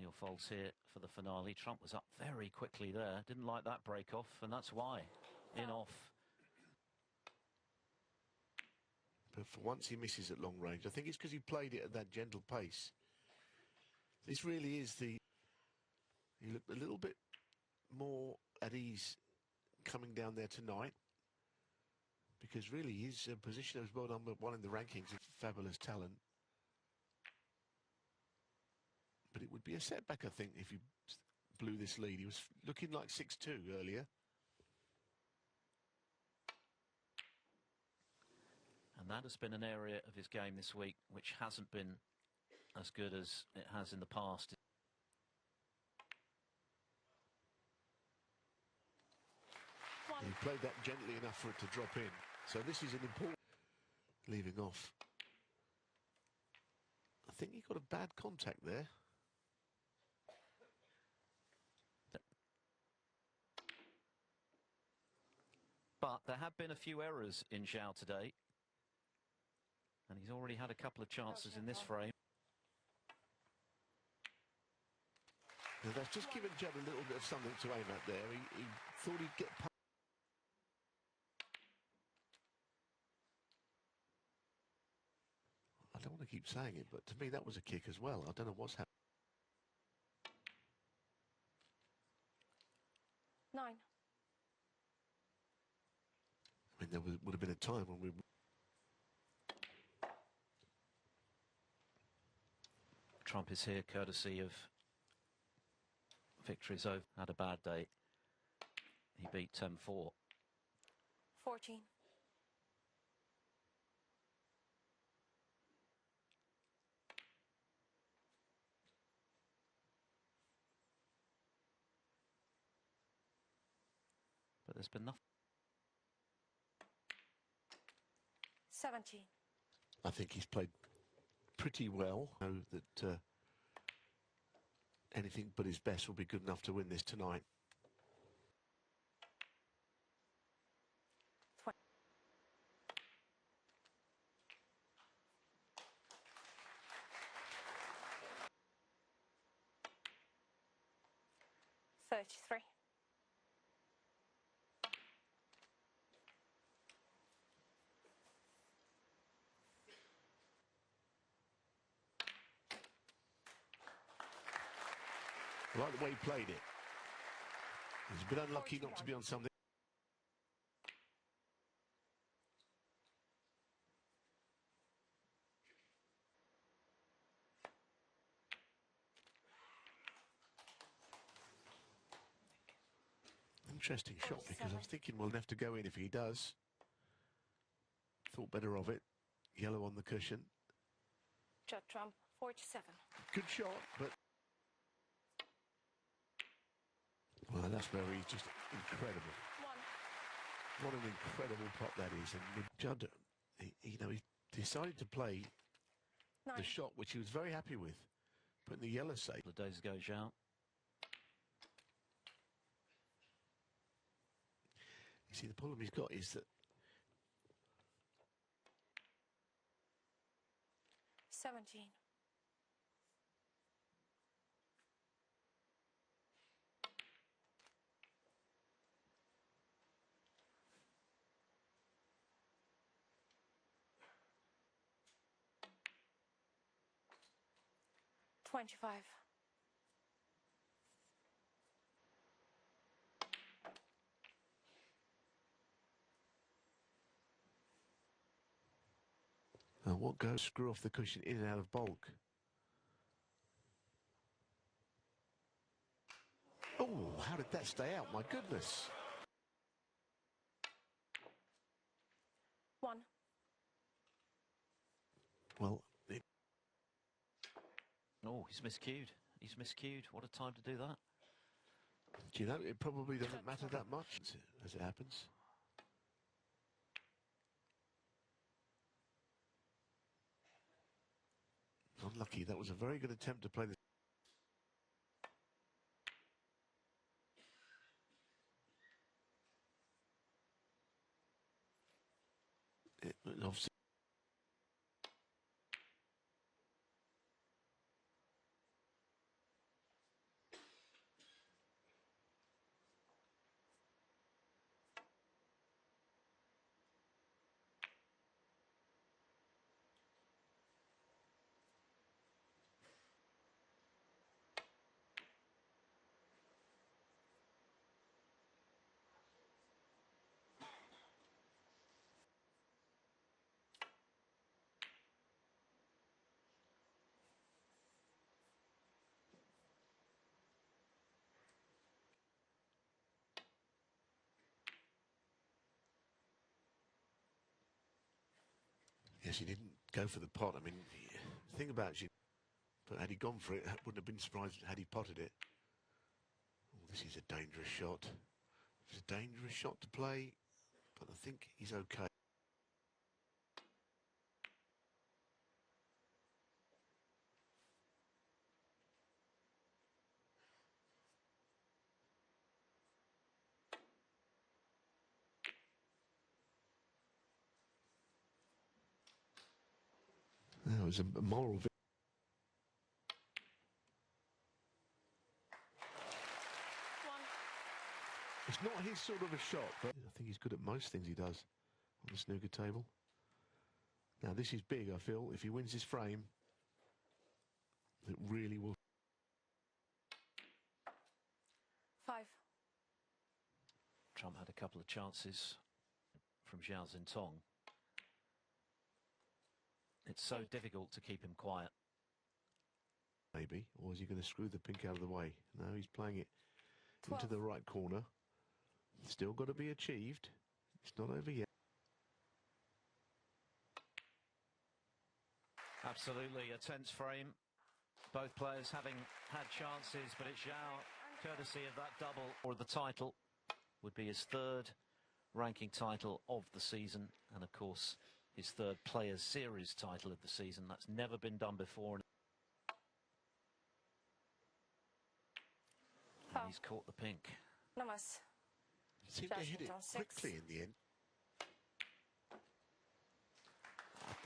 Neil Foles here for the finale. Trump was up very quickly there. Didn't like that break off, and that's why. In off. But for once he misses at long range. I think it's because he played it at that gentle pace. This really is the... He looked a little bit more at ease coming down there tonight, because really his position as world number one in the rankings is fabulous talent. But it would be a setback, I think, if he blew this lead. He was looking like 6-2 earlier. And that has been an area of his game this week which hasn't been as good as it has in the past. He played that gently enough for it to drop in. So this is an important... Leaving off. I think he got a bad contact there. But there have been a few errors in Zhao today. And he's already had a couple of chances in this frame. Now that's just given Judd a little bit of something to aim at there. He thought he'd get past. I don't want to keep saying it, but to me that was a kick as well. I don't know what's happened. 9. I mean, there would have been a time when we... Trump is here courtesy of victories over. Had a bad day. He beat 10-4. 14. But there's been nothing. 17. I think he's played pretty well. I know that anything but his best will be good enough to win this tonight. 20. $33. I like the way he played it. He's a bit unlucky 41. not to be on something. Interesting shot, because I was thinking we'll have to go in if he does. Thought better of it. Yellow on the cushion. Judd Trump, 47. Good shot, but... Well, that's where he's just incredible. 1. What an incredible pot that is. And Judd, he decided to play 9. the shot which he was very happy with, putting the yellow safe. A couple of days ago, Zhao. You see, the problem he's got is that 17. 25. and what goes screw off the cushion in and out of bulk. Oh, how did that stay out? My goodness. 1. Well, Oh, he's miscued. He's miscued. What a time to do that. do you know, it probably doesn't matter that much as it happens. Unlucky. That was a very good attempt to play this. Obviously. Yes, he didn't go for the pot. I mean, the thing about you, but had he gone for it, I wouldn't have been surprised had he potted it. Oh, this is a dangerous shot. It's a dangerous shot to play, but I think he's okay. That was a moral victory. It's not his sort of a shot, but I think he's good at most things he does on the snooker table. Now, this is big, I feel. If he wins this frame, it really will. 5. Trump had a couple of chances from Zhao Xintong. It's so difficult to keep him quiet. Maybe, or is he going to screw the pink out of the way? No, he's playing it 12. into the right corner. Still got to be achieved. It's not over yet. Absolutely a tense frame. Both players having had chances, but it's Zhao, courtesy of that double, or the title, would be his third ranking title of the season, and of course his third Players Series title of the season. That's never been done before. And he's caught the pink. Namas. Seemed to hit it quickly in the end.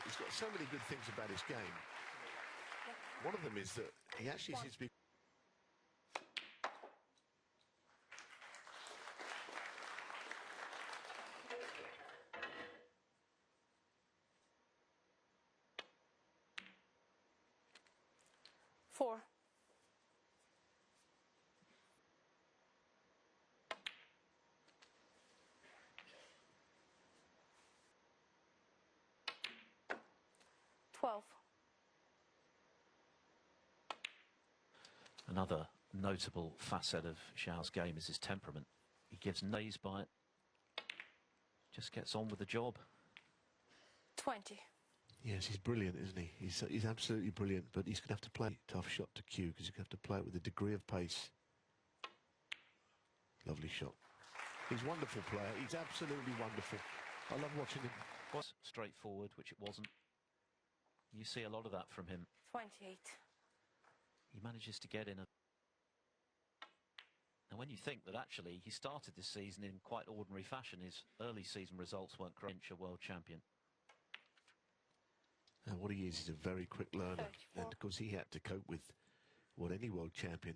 He's got so many good things about his game. One of them is that he actually seems to be... Four. Another notable facet of Zhao's game is his temperament. He gives nays by it, just gets on with the job. 20. Yes, he's brilliant, isn't he? He's absolutely brilliant, but he's going to have to play a tough shot to cue because he's going to have to play it with a degree of pace. Lovely shot. He's a wonderful player. He's absolutely wonderful. I love watching him. Was straightforward, which it wasn't. You see a lot of that from him. 28. He manages to get in a... And when you think that actually he started this season in quite ordinary fashion, his early season results weren't great. A world champion. And what he is, he's a very quick learner. 34. And of course he had to cope with what any world champion.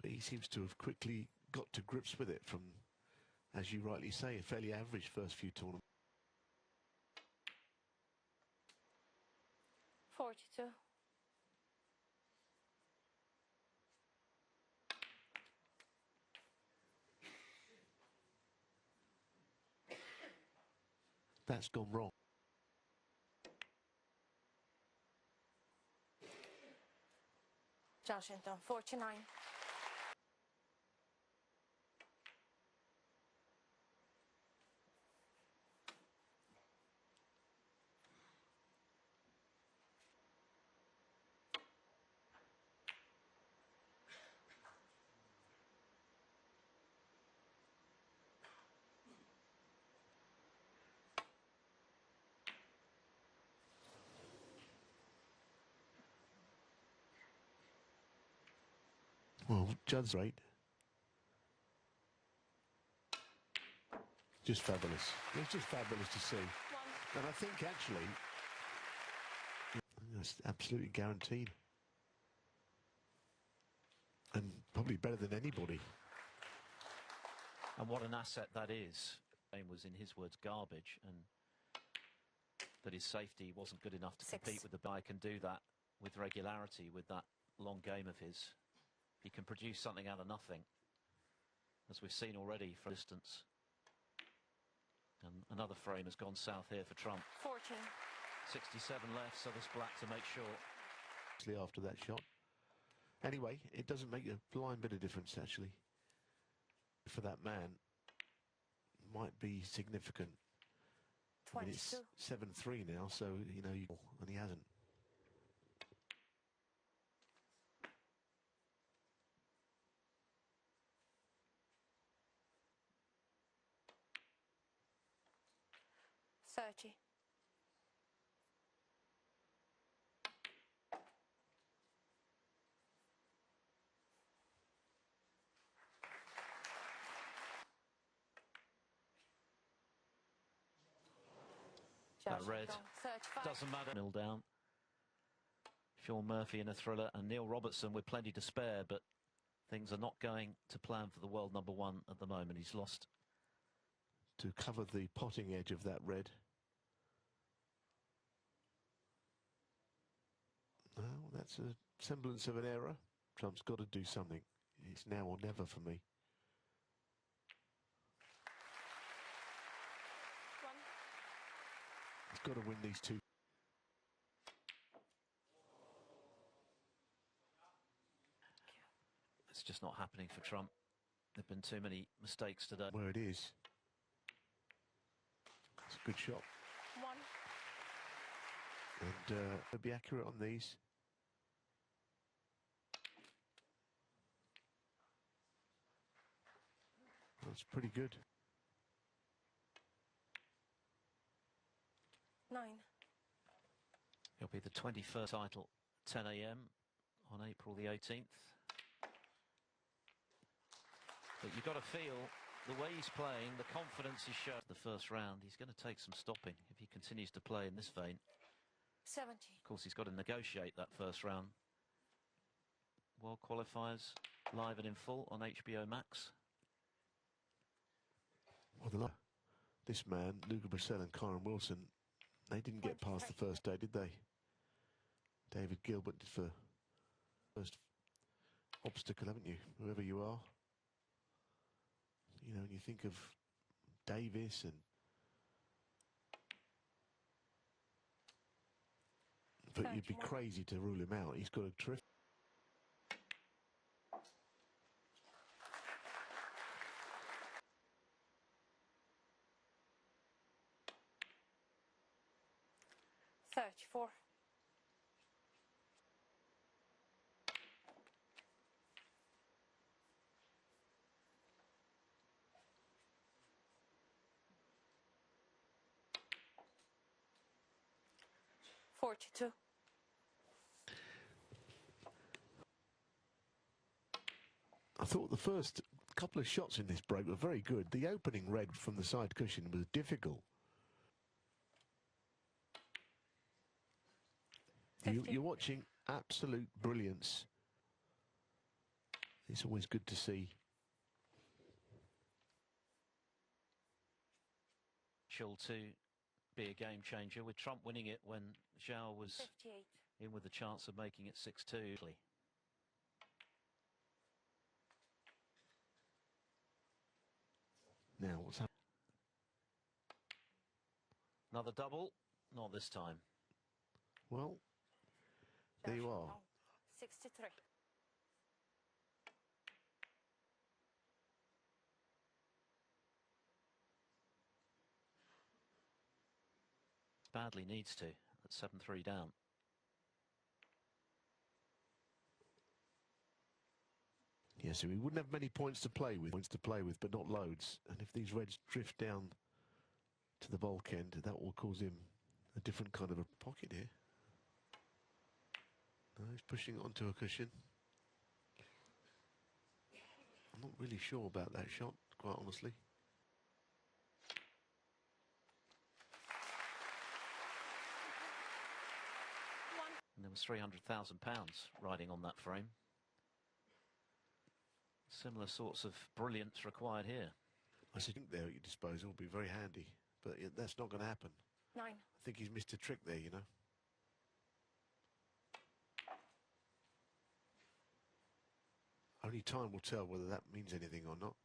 But he seems to have quickly got to grips with it from, as you rightly say, a fairly average first few tournaments. 42. That's gone wrong. Xintong, 49. Well, Judd's right. Just fabulous. It's just fabulous to see. And I think actually, it's absolutely guaranteed. And probably better than anybody. And what an asset that is. Game was, in his words, garbage, and that his safety wasn't good enough to 6. compete with the guy can do that with regularity with that long game of his. He can produce something out of nothing, as we've seen already for distance. And another frame has gone south here for Trump. 14. 67 left, so there's black to make sure. After that shot. Anyway, it doesn't make a blind bit of difference, actually. For that man, might be significant. I mean, it's 7-3 now, so, you know, and he hasn't. $30. That red doesn't matter. 0 down. Sean Murphy in a thriller and Neil Robertson with plenty to spare, but things are not going to plan for the world #1 at the moment. He's lost. To cover the potting edge of that red. Well, that's a semblance of an error. Trump's got to do something. It's now or never for me. He's got to win these two. It's just not happening for Trump. There've been too many mistakes today. Where it is. It's a good shot. 1. And they'll be accurate on these. That's pretty good. 9. It'll be the 21st title, 10 a.m. on April the 18th. But you've got to feel the way he's playing, the confidence he showed the first round. He's going to take some stopping if he continues to play in this vein. 70. Of course, he's got to negotiate that first round. World qualifiers live and in full on HBO Max. Well, this man, Luca Brissell and Kyron Wilson, they didn't get past the first day, did they? David Gilbert did for first obstacle, haven't you? Whoever you are. You know, when you think of Davis and... But you'd be crazy to rule him out. He's got a terrific... $34. $42. I thought the first couple of shots in this break were very good. The opening red from the side cushion was difficult. You're watching absolute brilliance. It's always good to see. To be a game changer with Trump winning it when Zhao was 58. in with a chance of making it 6-2. Now, what's happening? Another double, not this time. Well, there you are. 63. Badly needs to at 7-3 down. Yeah, so we wouldn't have many points to play with, but not loads. And if these reds drift down to the bulk end, that will cause him a different kind of a pocket here. No, he's pushing it onto a cushion. I'm not really sure about that shot, quite honestly. And there was £300,000 riding on that frame. Similar sorts of brilliance required here. I think there at your disposal would be very handy, but that's not going to happen. 9. I think he's missed a trick there, you know. Only time will tell whether that means anything or not.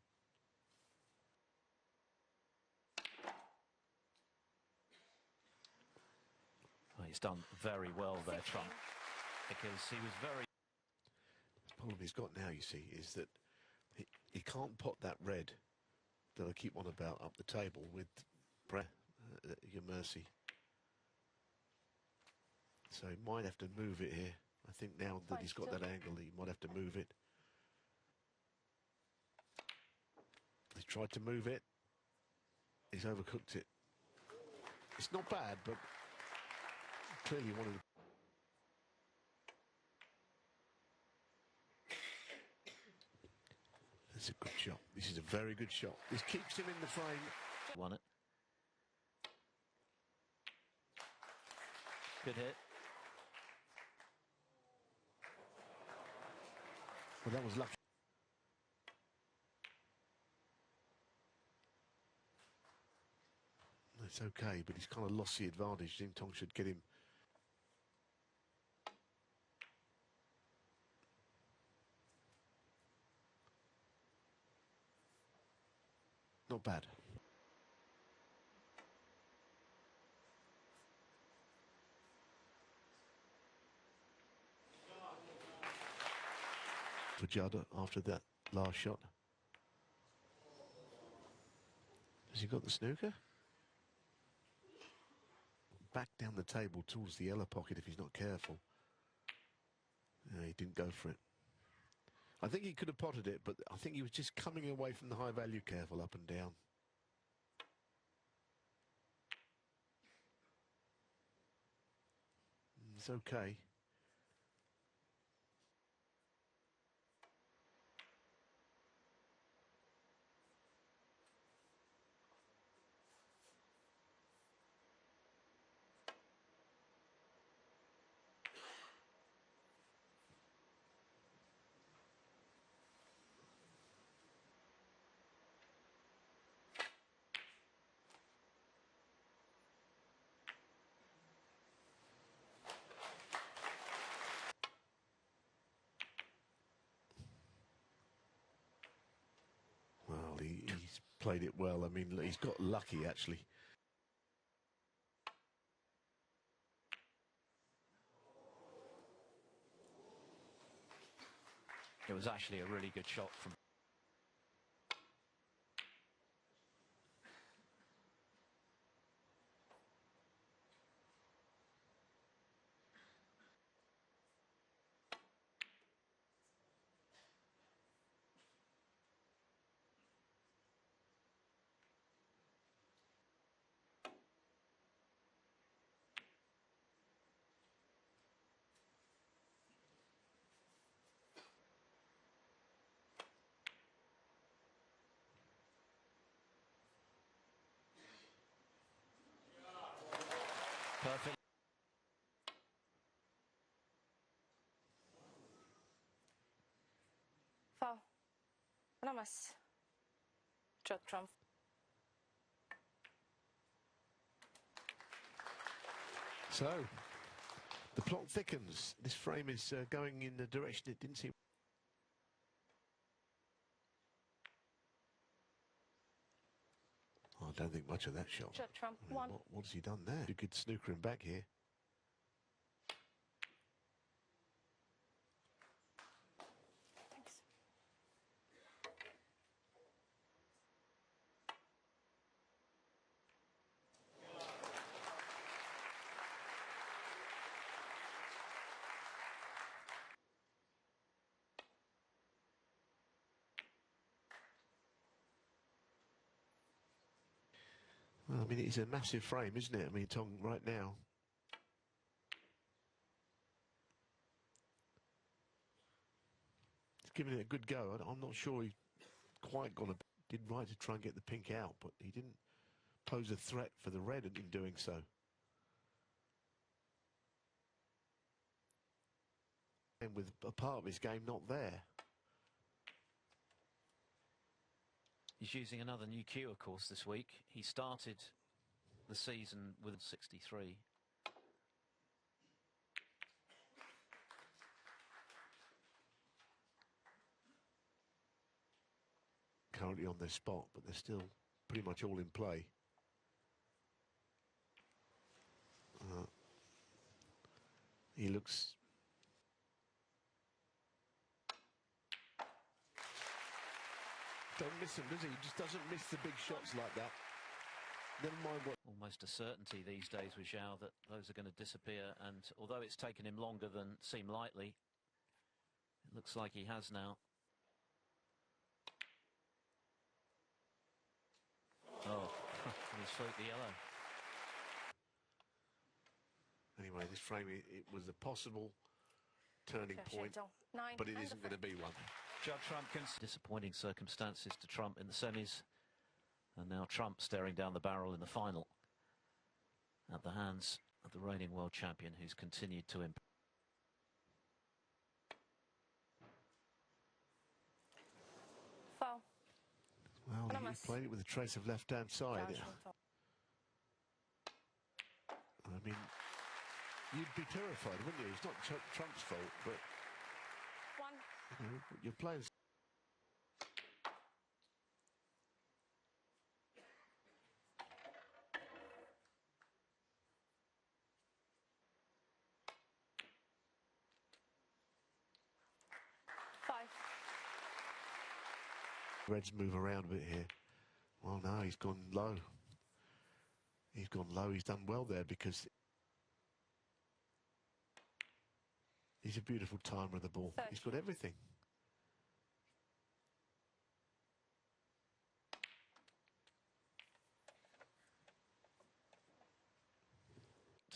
Oh, he's done very well there, Trump, because he was very... The problem he's got now, you see, is that he can't pot that red that I keep on about up the table with at your mercy. So he might have to move it here. I think now that he's got that angle, he might have to move it. He's tried to move it. He's overcooked it. It's not bad, but clearly wanted to. That's a good shot. This is a very good shot. This keeps him in the frame. Won it. Good hit. Well, that was lucky. It's okay, but he's kind of lost the advantage. Xintong should get him. Not bad. For Judd after that last shot. Has he got the snooker? Back down the table towards the yellow pocket if he's not careful. No, he didn't go for it. I think he could have potted it, but I think he was just coming away from the high value. Careful up and down. It's okay. Well, he's played it well. I mean, he's got lucky, actually. It was actually a really good shot from... Perfect. Foul. Ramas. Judd Trump. So, the plot thickens. This frame is going in the direction it didn't seem. Oh, I don't think much of that shot. Judd Trump. I mean, what has he done there? A good snooker him back here. Thanks. Well, I mean, it's a massive frame, isn't it? I mean, Tong right now. He's giving it a good go. I'm not sure he quite got a... Did right to try and get the pink out, but he didn't pose a threat for the red in doing so. And with a part of his game not there. He's using another new cue, of course, this week. He started the season with 63. Currently on their spot, but they're still pretty much all in play. He looks... Don't miss him, does he? He just doesn't miss the big shots like that. never mind what... Almost a certainty these days with Zhao that those are going to disappear, and although it's taken him longer than seemed likely, it looks like he has now. Oh, he's float the yellow. Anyway, this frame, it was a possible turning point, but it isn't going to be one. Judd Trump disappointing circumstances to Trump in the semis, and now Trump staring down the barrel in the final at the hands of the reigning world champion, who's continued to improve. Foul. Well, he played it with a trace of left-hand side. I mean, you'd be terrified, wouldn't you? It's not Trump's fault, but you know, you're playing. Reds move around a bit here. Well, no, he's gone low. He's gone low. He's done well there because he's a beautiful timer of the ball. He's got everything.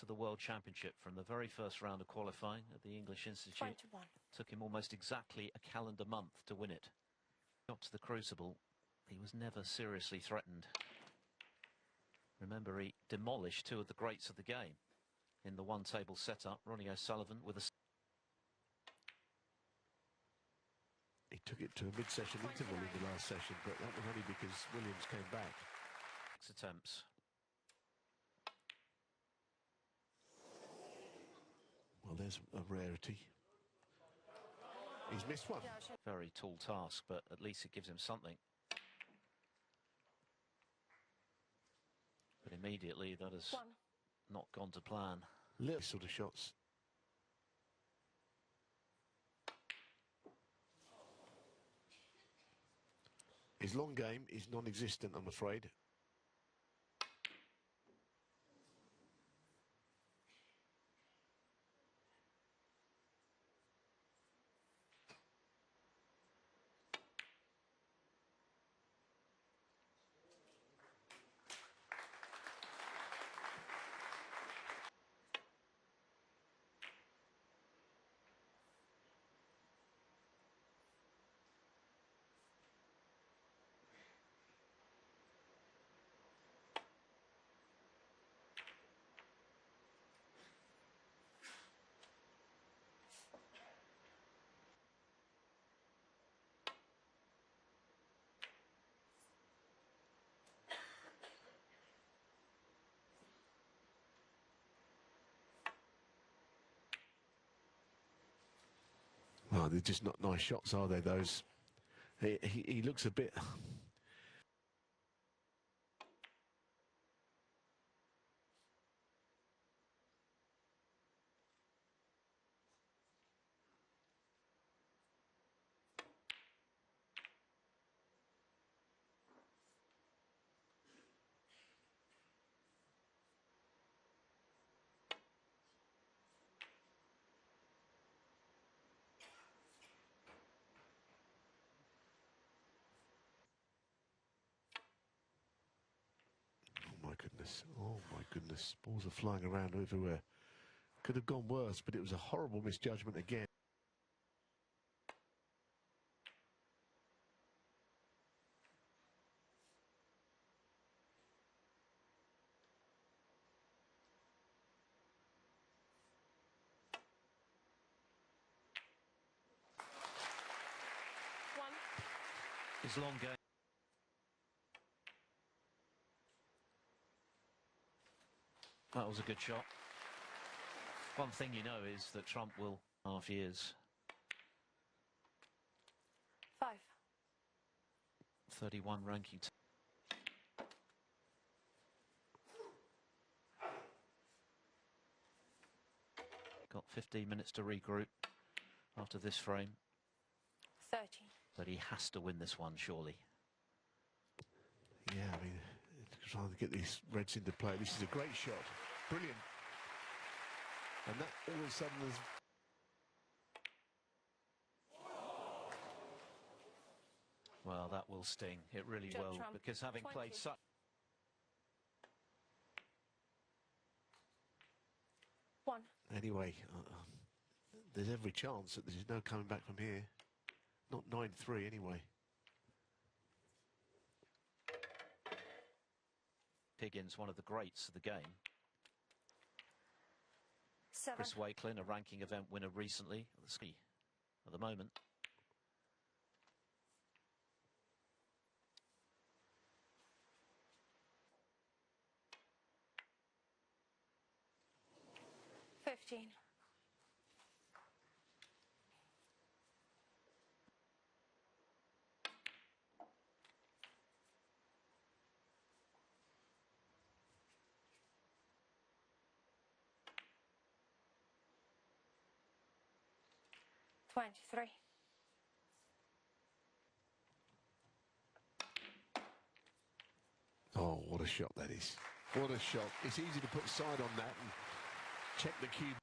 To the World Championship from the very first round of qualifying at the English Institute. 21. Took him almost exactly a calendar month to win it. Got to the Crucible, he was never seriously threatened. Remember, he demolished two of the greats of the game in the one-table setup. Ronnie O'Sullivan with a... He took it to a mid-session interval in the last session, but that was only because Williams came back. 6 attempts. Well, there's a rarity. He's missed one. Very tall task, but at least it gives him something. But immediately that has not gone to plan. Little sort of shots. His long game is non-existent, I'm afraid. Oh, they're just not nice shots, are they, those? He looks a bit... Oh my goodness, balls are flying around everywhere. Could have gone worse, but it was a horrible misjudgment again. His long game. That was a good shot. One thing you know is that Trump will half years. 5. 31 ranking. Got 15 minutes to regroup after this frame. 30. But he has to win this one, surely. Yeah, I mean, trying to get these reds into play. This is a great shot. Brilliant. And that all of a sudden is... Well, that will sting. It really Judd will, Trump, because having 20. played such... One. Anyway, there's every chance that there's no coming back from here. Not 9-3 anyway. Higgins, one of the greats of the game. 7. Chris Wakelin, a ranking event winner recently at the ski at the moment. $15. $23. Oh, what a shot that is. What a shot. It's easy to put side on that and check the cube.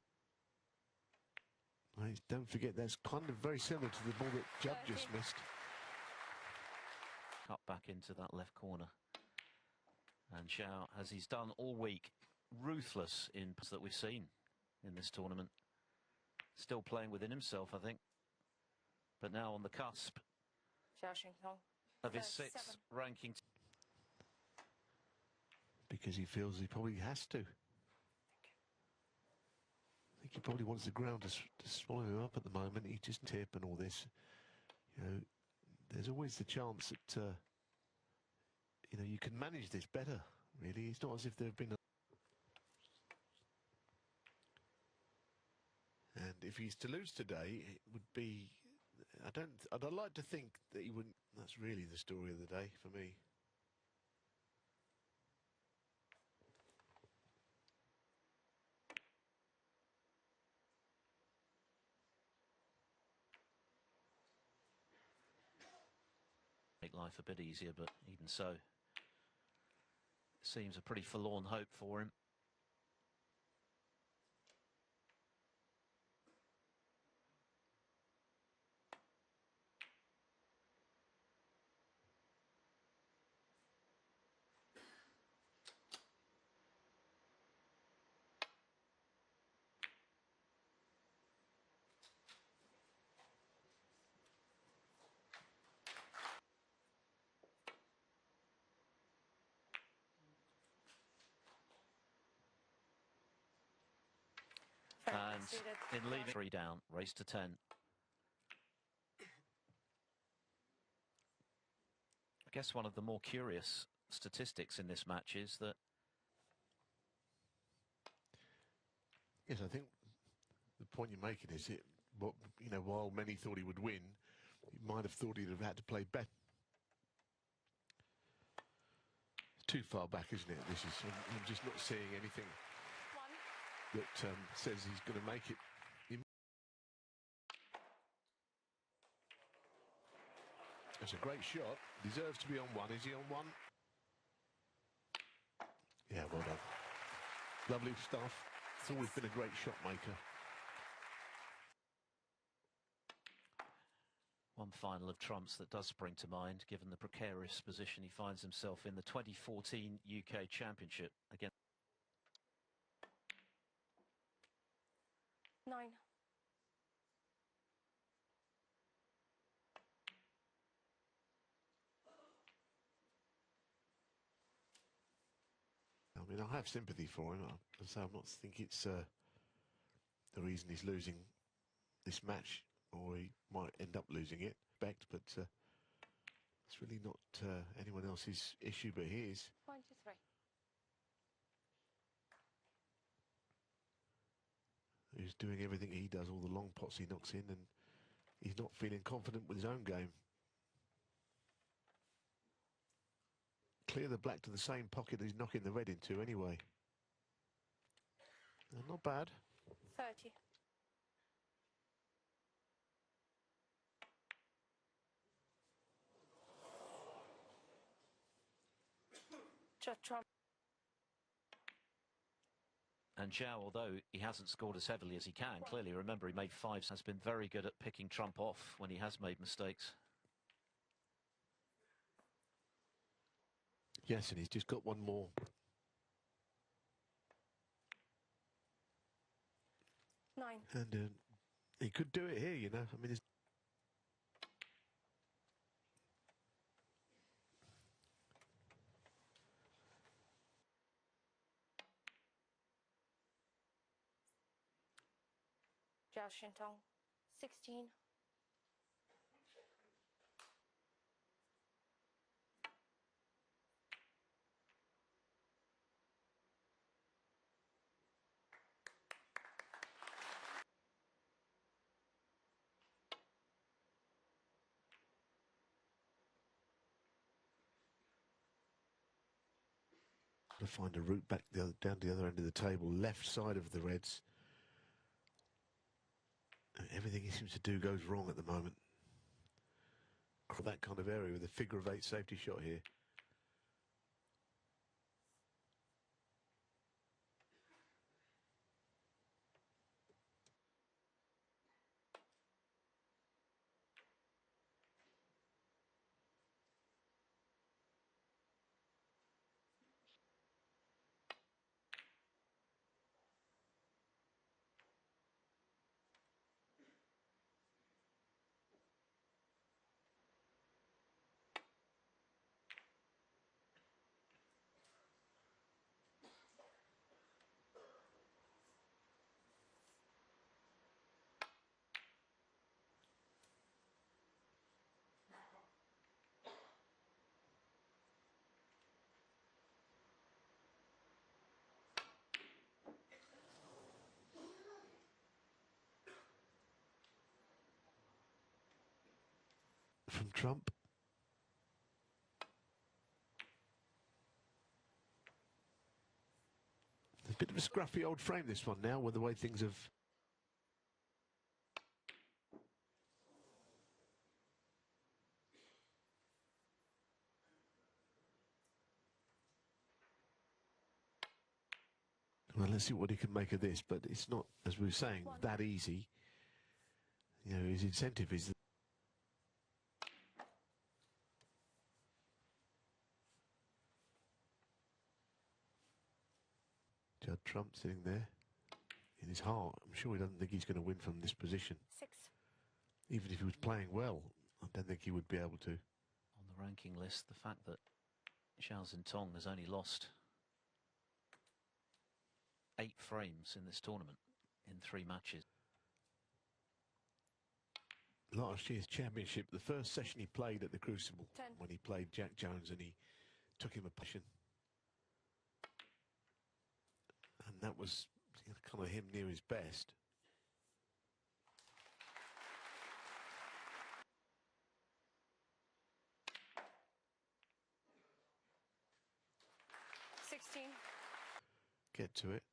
Right, don't forget, that's kind of very similar to the ball that Judd just missed. Cut back into that left corner. And Zhao, as he's done all week, ruthless in that we've seen in this tournament. Still playing within himself, I think. But now on the cusp Zhao Xintong. of his 37. sixth ranking. Because he feels he probably has to. I think he probably wants the ground to swallow him up at the moment. He just tip and all this. You know, there's always the chance that, you know, you can manage this better, really. It's not as if there have been... And if he's to lose today, it would be... I'd like to think that he wouldn't... That's really the story of the day for me. Make life a bit easier, but even so, it seems a pretty forlorn hope for him. And in leaving 3 down, race to 10. I guess one of the more curious statistics in this match is that... Yes, I think the point you're making is it, what, you know, while many thought he would win, he might have thought he'd have had to play better. Too far back, isn't it? This is, I'm just not seeing anything that says he's going to make it. That's a great shot. Deserves to be on 1. Is he on 1? Yeah, well done. Lovely stuff. It's always been a great shot maker. One final of trumps that does spring to mind, given the precarious position he finds himself in the 2014 UK Championship against... 9. I mean, I have sympathy for him. So I'm not thinking it's the reason he's losing this match, or he might end up losing it. But it's really not anyone else's issue but his. 23. Who's doing everything he does, all the long pots he knocks in, and he's not feeling confident with his own game. Clear the black to the same pocket he's knocking the red into anyway. Not bad. 30. Judd Trump. And Zhao, although he hasn't scored as heavily as he can, clearly, remember, he made fives, has been very good at picking Trump off when he has made mistakes. Yes, and he's just got one more. Nine. And he could do it here, you know. I mean, Zhao Xintong. 16. to find a route back down to the other end of the table, left side of the Reds. Everything he seems to do goes wrong at the moment. That kind of area with a figure of eight safety shot here. From Trump. A bit of a scruffy old frame, this one now, with the way things have... Well, let's see what he can make of this, but it's not, as we were saying, that easy. You know, his incentive is... Judd Trump sitting there. In his heart, I'm sure he doesn't think he's going to win from this position. 6. Even if he was playing well, I don't think he would be able to. On the ranking list, the fact that Xintong has only lost 8 frames in this tournament in 3 matches. Last year's championship, the first session he played at the Crucible, 10. when he played Jack Jones, and he took him a passion. And that was kind of him near his best. Get to it.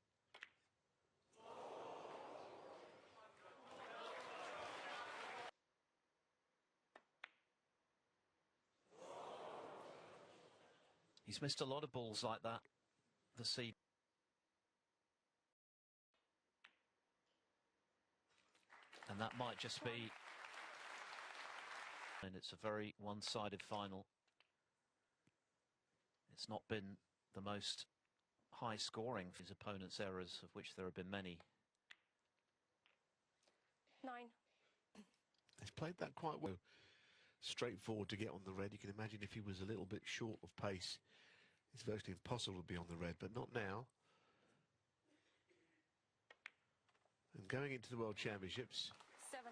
He's missed a lot of balls like that this season. And that might just be... And it's a very one-sided final. It's not been the most high-scoring for his opponent's errors, of which there have been many. 9. He's played that quite well. Straightforward to get on the red. You can imagine if he was a little bit short of pace, it's virtually impossible to be on the red, but not now. And going into the World Championships, 17.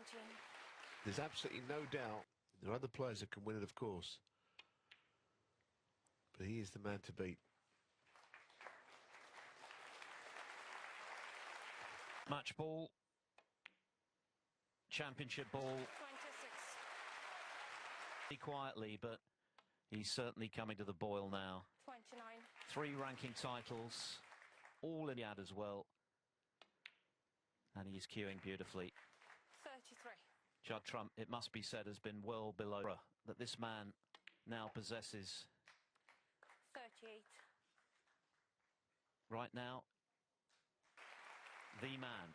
there's absolutely no doubt there are other players that can win it, of course. But he is the man to beat. Match ball. Championship ball. 26. Quietly, but he's certainly coming to the boil now. 29. 3 ranking titles, all in the ad as well. And he's queuing beautifully. 33. Judd Trump, it must be said, has been well below that this man now possesses. 38. right now, the man.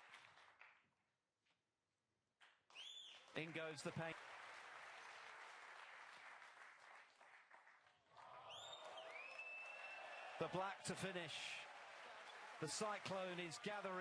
In goes the paint. The black to finish. The cyclone is gathering.